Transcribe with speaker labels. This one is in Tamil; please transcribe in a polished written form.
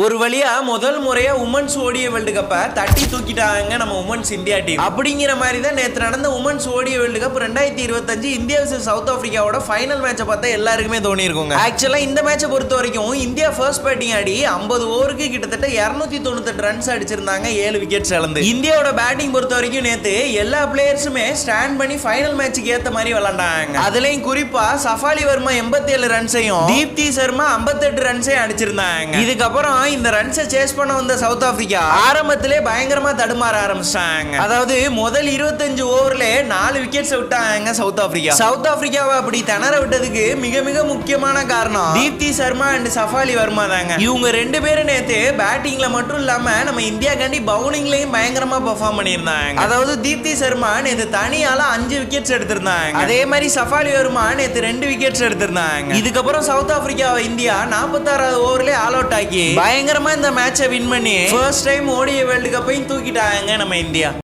Speaker 1: ஒரு வழியா முதல் முறையா உமன்ஸ் ஓடிய வேர்ல்டு கப்பை தட்டி தூக்கிட்டாங்க நம்ம உமன்ஸ் இந்தியா டீம். அப்படிங்கிற மாதிரி தான் நேற்று நடந்த women's ODI world cup 2025 India vs south ஆப்பிரிக்காவோட ஃபைனல் மேட்சை பார்த்தா எல்லாருக்குமே தோணி இருக்குங்க. ஆக்சுவலா இந்த மேட்சை பொறுத்த வரைக்கும் இந்தியா ஃபர்ஸ்ட் பேட்டிங் ஆடி 50 ஓவருக்கு கிட்டத்தட்ட 298 ரன்ஸ் அடிச்சிருந்தாங்க, 7 விக்கெட்ஸ் இழந்து. இந்தியாவோட பேட்டிங் பொறுத்த வரைக்கும் நேற்று எல்லா பிளேயர்ஸுமே ஸ்டாண்ட் பண்ணி ஃபைனல் மேட்சுக்கு ஏத்த மாதிரி விளையாண்டாங்க. அதுலயும் குறிப்பா சஃபாலி வர்மா 87 ரன்ஸையும் தீப்தி சர்மா 58 ரன்ஸையும் அடிச்சிருந்தாங்க. இதுக்கப்புறம் இந்த ரன்ஸை சேஸ் பண்ண வந்த சவுத் ஆப்பிரிக்கா ஆரம்பத்திலே பயங்கரமா தடுமாற ஆரம்பிச்சாங்க. அதாவது முதல் 25 ஓவர்ல 4 விக்கெட்ஸ் விட்டாங்க சவுத் ஆப்பிரிக்கா. சவுத் ஆப்பிரிக்காவை அப்படி திணற விட்டதுக்கு மிக மிக முக்கியமான காரணம் தீப்தி சர்மா அண்ட் சஃபாலி வர்மா தாங்க. இவங்க ரெண்டு பேரும் நேத்து பேட்டிங்ல மட்டும் இல்லாம நம்ம இந்தியா காண்டி பவுலிங்லயும் பயங்கரமா பெர்ஃபார்ம் பண்ணியிருந்தாங்க. அதாவது தீப்தி சர்மா நேத்து தனியால 5 விக்கெட்ஸ் எடுத்திருந்தாங்க. அதே மாதிரி சஃபாலி வர்மா நேத்து 2 விக்கெட்ஸ் எடுத்திருந்தாங்க. இதுக்கப்புறம் சவுத் ஆப்பிரிக்காவை இந்தியா 46வது ஓவர்ல ஆல் அவுட் ஆக்கி பயங்கரமா இந்த மேட்சை வின் பண்ணி ஃபர்ஸ்ட் டைம் ஓடிய வேர்ல்டு கப்பையும் தூக்கிட்டாங்க நம்ம இந்தியா.